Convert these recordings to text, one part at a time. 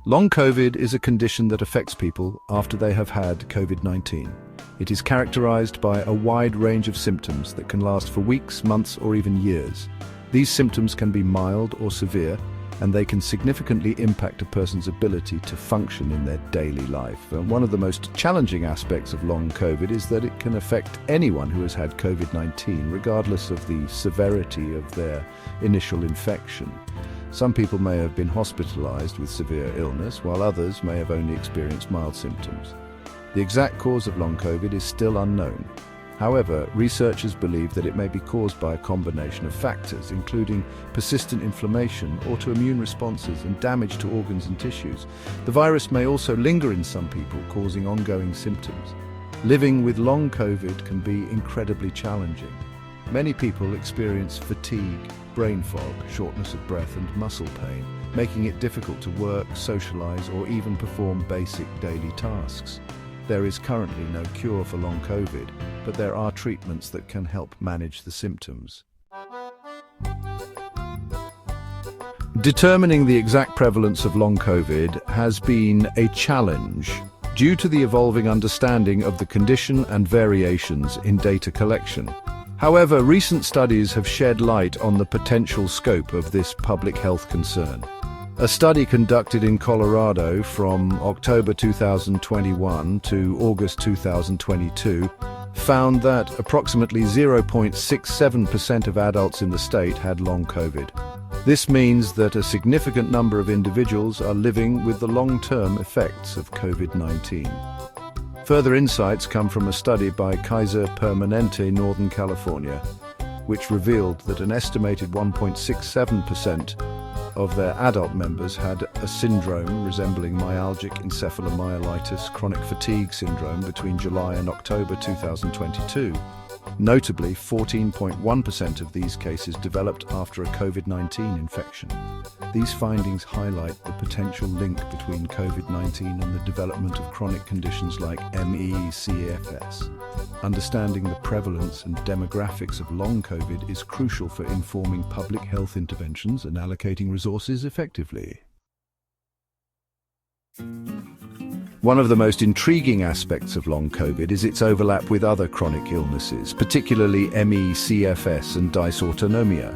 Long COVID is a condition that affects people after they have had COVID-19. It is characterized by a wide range of symptoms that can last for weeks, months, or even years. These symptoms can be mild or severe, and they can significantly impact a person's ability to function in their daily life. And one of the most challenging aspects of long COVID is that it can affect anyone who has had COVID-19, regardless of the severity of their initial infection. Some people may have been hospitalized with severe illness, while others may have only experienced mild symptoms. The exact cause of long COVID is still unknown. However, researchers believe that it may be caused by a combination of factors, including persistent inflammation, autoimmune responses, and damage to organs and tissues. The virus may also linger in some people, causing ongoing symptoms. Living with long COVID can be incredibly challenging. Many people experience fatigue, brain fog, shortness of breath, and muscle pain, making it difficult to work, socialize, or even perform basic daily tasks. There is currently no cure for long COVID, but there are treatments that can help manage the symptoms. Determining the exact prevalence of long COVID has been a challenge due to the evolving understanding of the condition and variations in data collection. However, recent studies have shed light on the potential scope of this public health concern. A study conducted in Colorado from October 2021 to August 2022 found that approximately 0.67% of adults in the state had long COVID. This means that a significant number of individuals are living with the long-term effects of COVID-19. Further insights come from a study by Kaiser Permanente, Northern California, which revealed that an estimated 1.67% of their adult members had a syndrome resembling myalgic encephalomyelitis chronic fatigue syndrome between July and October 2022. Notably, 14.1% of these cases developed after a COVID-19 infection. These findings highlight the potential link between COVID-19 and the development of chronic conditions like ME/CFS. Understanding the prevalence and demographics of long COVID is crucial for informing public health interventions and allocating resources effectively. One of the most intriguing aspects of long COVID is its overlap with other chronic illnesses, particularly ME/CFS and dysautonomia.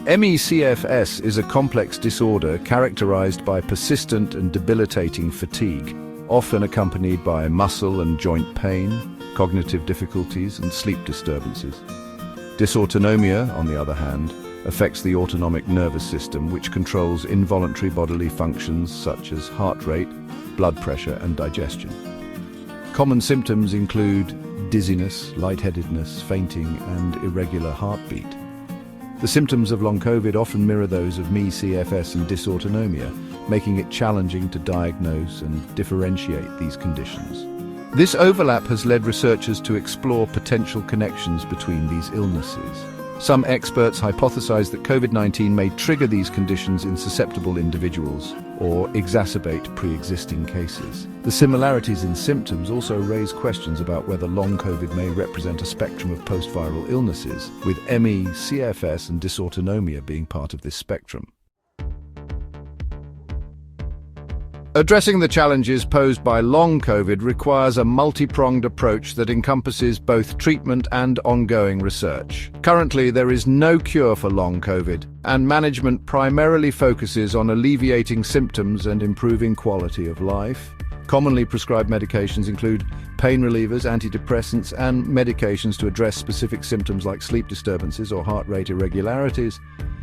ME/CFS is a complex disorder characterized by persistent and debilitating fatigue, often accompanied by muscle and joint pain, cognitive difficulties, and sleep disturbances. Dysautonomia, on the other hand, affects the autonomic nervous system, which controls involuntary bodily functions such as heart rate, blood pressure, and digestion. Common symptoms include dizziness, lightheadedness, fainting, and irregular heartbeat. The symptoms of long COVID often mirror those of ME/CFS and dysautonomia, making it challenging to diagnose and differentiate these conditions. This overlap has led researchers to explore potential connections between these illnesses. Some experts hypothesize that COVID-19 may trigger these conditions in susceptible individuals or exacerbate pre-existing cases. The similarities in symptoms also raise questions about whether long COVID may represent a spectrum of post-viral illnesses, with ME, CFS, and dysautonomia being part of this spectrum. Addressing the challenges posed by long COVID requires a multi-pronged approach that encompasses both treatment and ongoing research. Currently, there is no cure for long COVID, and management primarily focuses on alleviating symptoms and improving quality of life. Commonly prescribed medications include pain relievers, antidepressants, and medications to address specific symptoms like sleep disturbances or heart rate irregularities.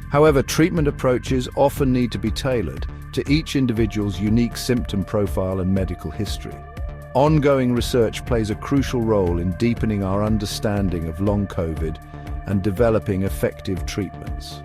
However, treatment approaches often need to be tailored to each individual's unique symptom profile and medical history. Ongoing research plays a crucial role in deepening our understanding of long COVID and developing effective treatments.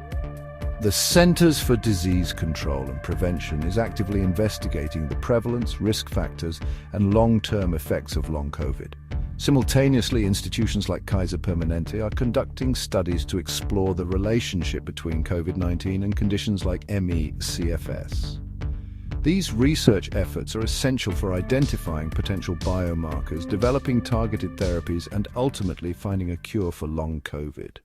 The Centers for Disease Control and Prevention is actively investigating the prevalence, risk factors, and long-term effects of long COVID. Simultaneously, institutions like Kaiser Permanente are conducting studies to explore the relationship between COVID-19 and conditions like ME/CFS. These research efforts are essential for identifying potential biomarkers, developing targeted therapies, and ultimately finding a cure for long COVID.